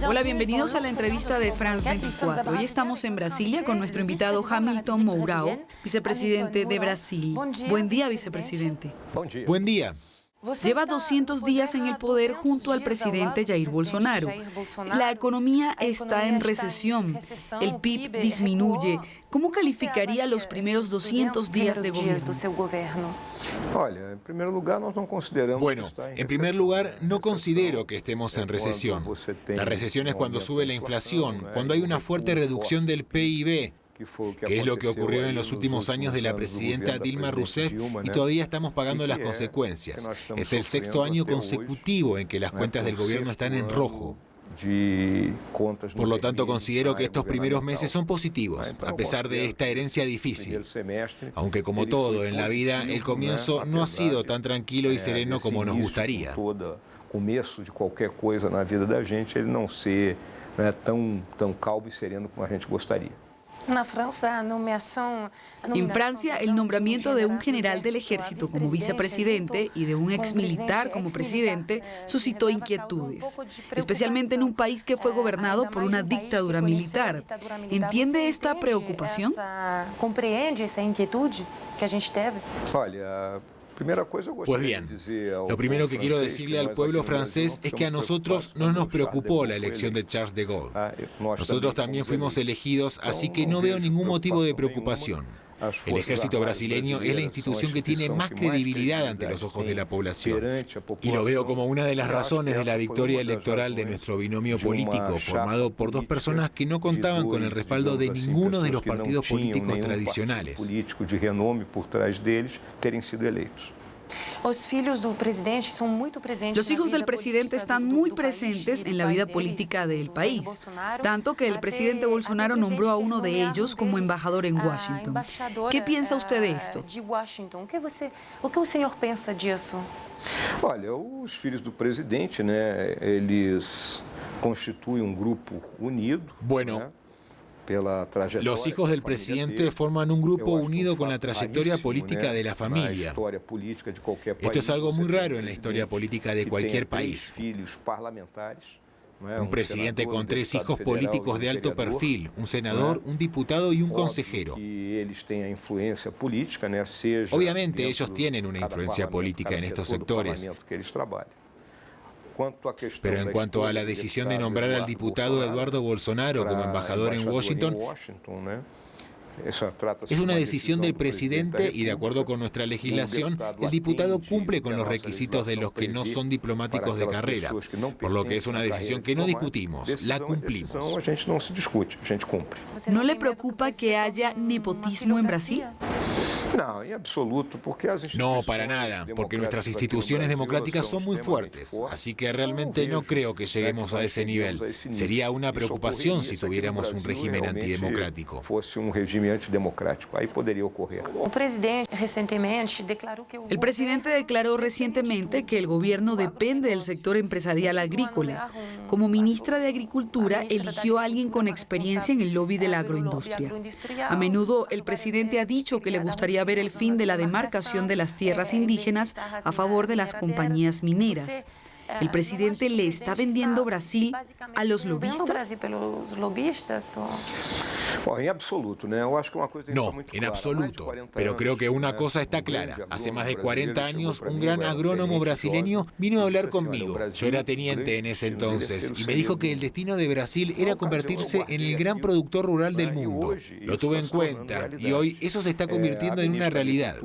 Hola, bienvenidos a la entrevista de France 24. Hoy estamos en Brasilia con nuestro invitado Hamilton Mourão, vicepresidente de Brasil. Buen día, vicepresidente. Buen día. Lleva 200 días en el poder junto al presidente Jair Bolsonaro. La economía está en recesión. El PIB disminuye. ¿Cómo calificaría los primeros 200 días de gobierno? Bueno, en primer lugar, no considero que estemos en recesión. La recesión es cuando sube la inflación, cuando hay una fuerte reducción del PIB, que es lo que ocurrió en los últimos años de la presidenta Dilma Rousseff y todavía estamos pagando las consecuencias. Es el sexto año consecutivo en que las cuentas del gobierno están en rojo. Por lo tanto, considero que estos primeros meses son positivos, a pesar de esta herencia difícil. Aunque como todo en la vida, el comienzo no ha sido tan tranquilo y sereno como nos gustaría. Começo de qualquer coisa na vida da gente, ele não ser tão calmo e sereno como a gente gostaria. En Francia, el nombramiento de un general del ejército como vicepresidente y de un exmilitar como presidente suscitó inquietudes, especialmente en un país que fue gobernado por una dictadura militar. ¿Entiende esta preocupación? ¿Comprende esa inquietud que a gente teve? Pues bien, lo primero que quiero decirle al pueblo francés es que a nosotros no nos preocupó la elección de Charles de Gaulle. Nosotros también fuimos elegidos, así que no veo ningún motivo de preocupación. El ejército brasileño es la institución que tiene más credibilidad ante los ojos de la población. Y lo veo como una de las razones de la victoria electoral de nuestro binomio político, formado por dos personas que no contaban con el respaldo de ninguno de los partidos políticos tradicionales. Los hijos del presidente están muy presentes en la vida política del país, tanto que el presidente Bolsonaro nombró a uno de ellos como embajador en Washington. ¿Qué piensa usted de esto? O que o senhor pensa disso? Olha, os filhos do presidente, eles constituem grupo unido. Bueno, los hijos del presidente forman un grupo unido con la trayectoria política de la familia. Esto es algo muy raro en la historia política de cualquier país. Un presidente con 3 hijos políticos de alto perfil, un senador, un diputado y un consejero. Obviamente ellos tienen una influencia política en estos sectores. Pero en cuanto a la decisión de nombrar al diputado Eduardo Bolsonaro como embajador en Washington, es una decisión del presidente y de acuerdo con nuestra legislación, el diputado cumple con los requisitos de los que no son diplomáticos de carrera, por lo que es una decisión que no discutimos, la cumplimos. ¿No le preocupa que haya nepotismo en Brasil? No, para nada, porque nuestras instituciones democráticas son muy fuertes, así que realmente no creo que lleguemos a ese nivel. Sería una preocupación si tuviéramos un régimen antidemocrático. El presidente declaró recientemente que el gobierno depende del sector empresarial agrícola. Como ministra de Agricultura, eligió a alguien con experiencia en el lobby de la agroindustria. A menudo, el presidente ha dicho que le gustaría ver el fin de la demarcación de las tierras indígenas a favor de las compañías mineras. ¿El presidente le está vendiendo Brasil a los lobistas? No, en absoluto. Pero creo que una cosa está clara. Hace más de 40 años, un gran agrónomo brasileño vino a hablar conmigo. Yo era teniente en ese entonces y me dijo que el destino de Brasil era convertirse en el gran productor rural del mundo. Lo tuve en cuenta y hoy eso se está convirtiendo en una realidad.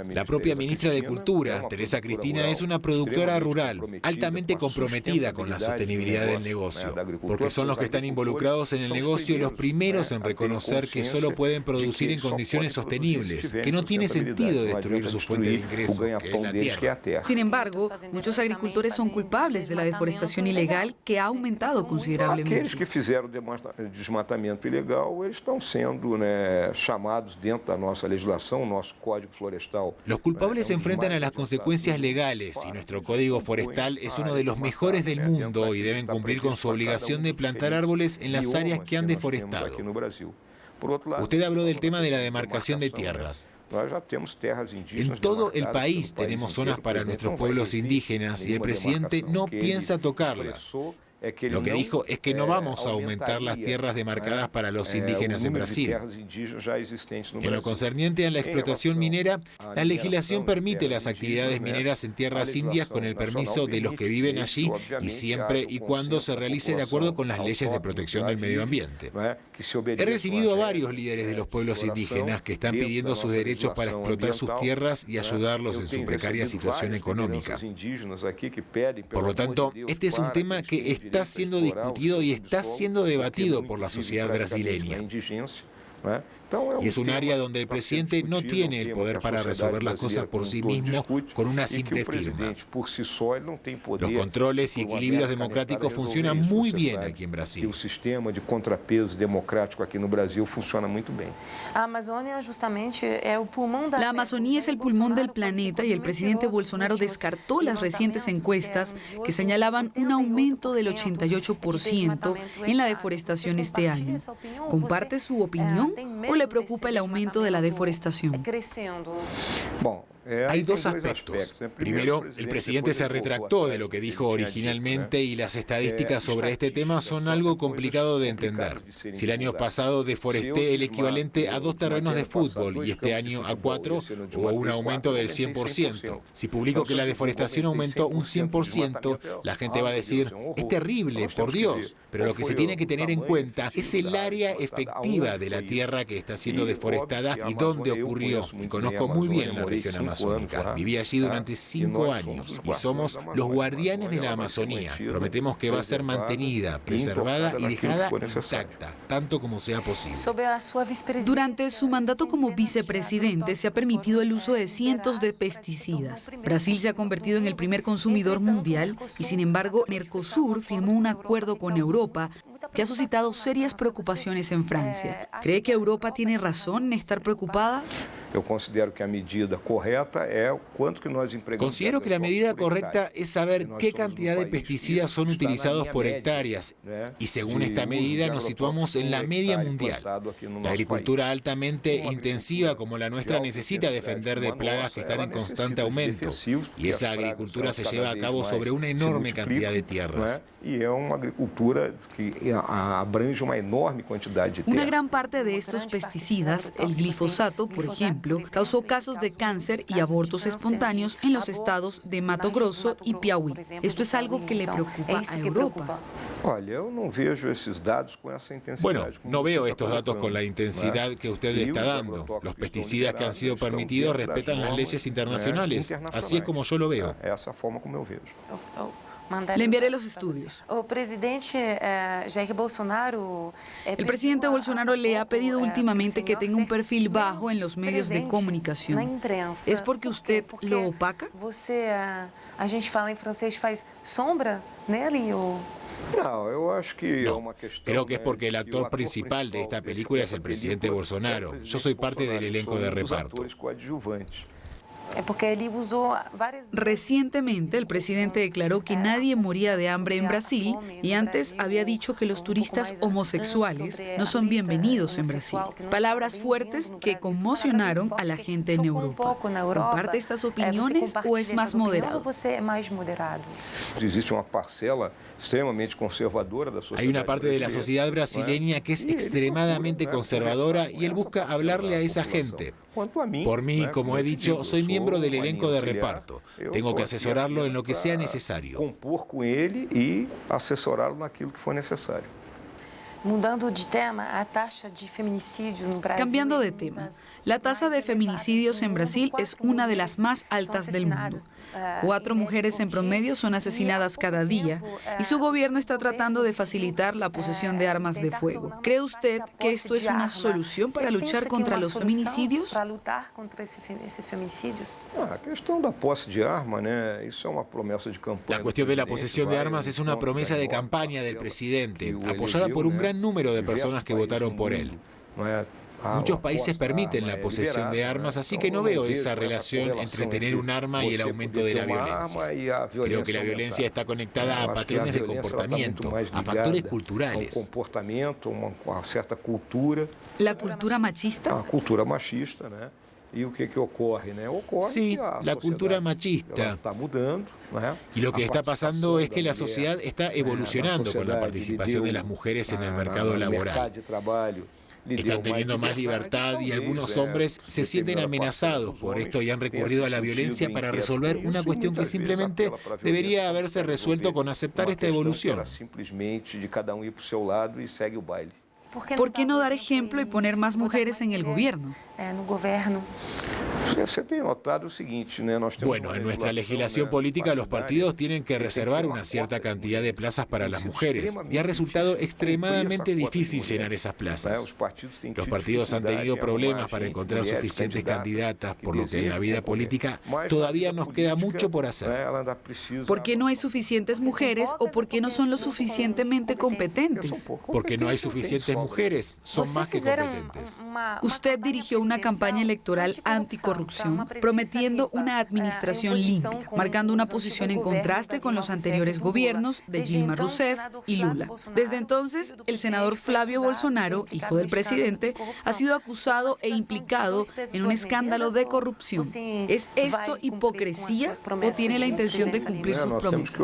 La propia ministra de Cultura, Teresa Cristina, es una productora rural, altamente comprometida con la sostenibilidad del negocio, porque son los que están involucrados en el negocio y los primeros en reconocer que solo pueden producir en condiciones sostenibles, que no tiene sentido destruir su fuente de ingreso, que es la tierra. Sin embargo, muchos agricultores son culpables de la deforestación ilegal que ha aumentado considerablemente. Aqueles que fizeram desmatamento ilegal, eles estão sendo chamados dentro da nossa legislação, nosso Código Florestal. Los culpables se enfrentan a las consecuencias legales y nuestro Código Forestal es uno de los mejores del mundo y deben cumplir con su obligación de plantar árboles en las áreas que han deforestado. Usted habló del tema de la demarcación de tierras. En todo el país tenemos zonas para nuestros pueblos indígenas y el presidente no piensa tocarlas. Lo que dijo es que no vamos a aumentar las tierras demarcadas para los indígenas en Brasil. En lo concerniente a la explotación minera, la legislación permite las actividades mineras en tierras indias con el permiso de los que viven allí y siempre y cuando se realice de acuerdo con las leyes de protección del medio ambiente. He recibido a varios líderes de los pueblos indígenas que están pidiendo sus derechos para explotar sus tierras y ayudarlos en su precaria situación económica. Por lo tanto, este es un tema que está siendo discutido y está siendo debatido por la sociedad brasileña. Y es un área donde el presidente no tiene el poder para resolver las cosas por sí mismo con una simple firma. Los controles y equilibrios democráticos funcionan muy bien aquí en Brasil. O sistema de contrapeso democrático aquí no Brasil funciona muito bem. La Amazonía es el pulmón del planeta y el presidente Bolsonaro descartó las recientes encuestas que señalaban un aumento del 88% en la deforestación este año. ¿Comparte su opinión o le preocupa el aumento de la deforestación? Hay dos aspectos. Primero, el presidente se retractó de lo que dijo originalmente y las estadísticas sobre este tema son algo complicado de entender. Si el año pasado deforesté el equivalente a 2 terrenos de fútbol y este año a 4, hubo un aumento del 100%. Si publico que la deforestación aumentó un 100%, la gente va a decir, es terrible, por Dios. Pero lo que se tiene que tener en cuenta es el área efectiva de la tierra que está siendo deforestada y dónde ocurrió. Y conozco muy bien la región amazónica. Viví allí durante 5 años y somos los guardianes de la Amazonía. Prometemos que va a ser mantenida, preservada y dejada intacta, tanto como sea posible. Durante su mandato como vicepresidente se ha permitido el uso de cientos de pesticidas. Brasil se ha convertido en el primer consumidor mundial y, sin embargo, Mercosur firmó un acuerdo con Europa que ha suscitado serias preocupaciones en Francia. ¿Cree que Europa tiene razón en estar preocupada? Considero que la medida correcta es saber qué cantidad de pesticidas son utilizados por hectáreas y según esta medida nos situamos en la media mundial. La agricultura altamente intensiva como la nuestra necesita defender de plagas que están en constante aumento y esa agricultura se lleva a cabo sobre una enorme cantidad de tierras. Una gran parte de estos pesticidas, el glifosato, por ejemplo, causó casos de cáncer y abortos espontáneos en los estados de Mato Grosso y Piauí. Esto es algo que le preocupa a Europa. Bueno, no veo estos datos con la intensidad que usted le está dando. Los pesticidas que han sido permitidos respetan las leyes internacionales. Así es como yo lo veo. Le enviaré los estudios. El presidente Bolsonaro le ha pedido últimamente que tenga un perfil bajo en los medios de comunicación. ¿Es porque usted lo opaca? A gente fala em francês, faz sombra nele ou... No, creo que es porque el actor principal de esta película es el presidente Bolsonaro. Yo soy parte del elenco de reparto. Recientemente, el presidente declaró que nadie moría de hambre en Brasil y antes había dicho que los turistas homosexuales no son bienvenidos en Brasil. Palabras fuertes que conmocionaron a la gente en Europa. ¿Comparte estas opiniones o es más moderado? Hay una parte de la sociedad brasileña que es extremadamente conservadora y él busca hablarle a esa gente. Por mí, como he dicho, soy miembro del elenco de reparto. Tengo que asesorarlo en lo que sea necesario. Cambiando de tema, la tasa de feminicidios en Brasil es una de las más altas del mundo. 4 mujeres en promedio son asesinadas cada día y su gobierno está tratando de facilitar la posesión de armas de fuego. ¿Cree usted que esto es una solución para luchar contra los feminicidios? La cuestión de la posesión de armas es una promesa de campaña del presidente, apoyada por un gran número de personas que votaron por él. Muchos países permiten la posesión de armas, así que no veo esa relación entre tener un arma y el aumento de la violencia. Creo que la violencia está conectada a patrones de comportamiento, a factores culturales. ¿La cultura machista? Sí, la cultura machista. Y lo que está pasando es que la sociedad está evolucionando con la participación de las mujeres en el mercado laboral. Están teniendo más libertad y algunos hombres se sienten amenazados por esto y han recurrido a la violencia para resolver una cuestión que simplemente debería haberse resuelto con aceptar esta evolución. ¿Por qué no dar ejemplo y poner más mujeres en el gobierno? Bueno, en nuestra legislación política los partidos tienen que reservar una cierta cantidad de plazas para las mujeres y ha resultado extremadamente difícil llenar esas plazas. Los partidos han tenido problemas para encontrar suficientes candidatas, por lo que en la vida política todavía nos queda mucho por hacer. ¿Por qué no hay suficientes mujeres o por qué no son lo suficientemente competentes? Porque no hay suficientes mujeres, son más que competentes. Usted dirigió una campaña electoral anticorrupción, prometiendo una administración limpia, marcando una posición en contraste con los anteriores gobiernos de Dilma Rousseff y Lula. Desde entonces, el senador Flavio Bolsonaro, hijo del presidente, ha sido acusado e implicado en un escándalo de corrupción. ¿Es esto hipocresía o tiene la intención de cumplir sus promesas?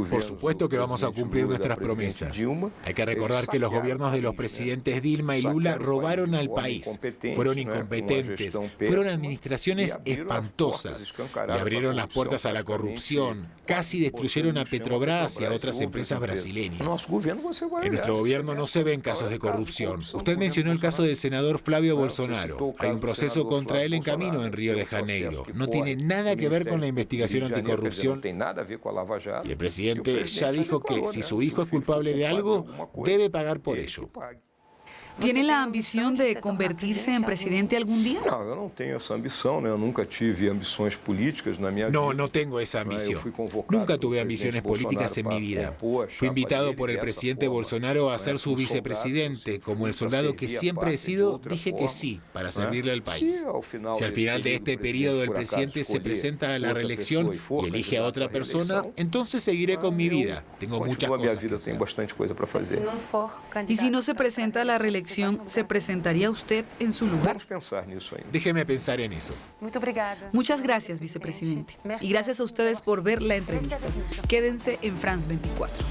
Por supuesto que vamos a cumplir nuestras promesas. Hay que recordar que los gobiernos de los presidentes Dilma y Lula robaron al país. Fueron incompetentes, fueron administraciones espantosas. Le abrieron las puertas a la corrupción, casi destruyeron a Petrobras y a otras empresas brasileñas. En nuestro gobierno no se ven casos de corrupción. Usted mencionó el caso del senador Flavio Bolsonaro. Hay un proceso contra él en camino en Río de Janeiro. No tiene nada que ver con la investigación anticorrupción. Y el presidente ya dijo que si su hijo es culpable de algo, debe pagar por ello. ¿Tiene la ambición de convertirse en presidente algún día? No, no tengo esa ambición. Nunca tuve ambiciones políticas en mi vida. Fui invitado por el presidente Bolsonaro a ser su vicepresidente. Como el soldado que siempre he sido, dije que sí, para servirle al país. Si al final de este periodo el presidente se presenta a la reelección y elige a otra persona, entonces seguiré con mi vida. Tengo muchas cosas que hacer. ¿Y si no se presenta a la reelección, se presentaría usted en su lugar? Déjeme pensar en eso. Muchas gracias, vicepresidente. Y gracias a ustedes por ver la entrevista. Quédense en France 24.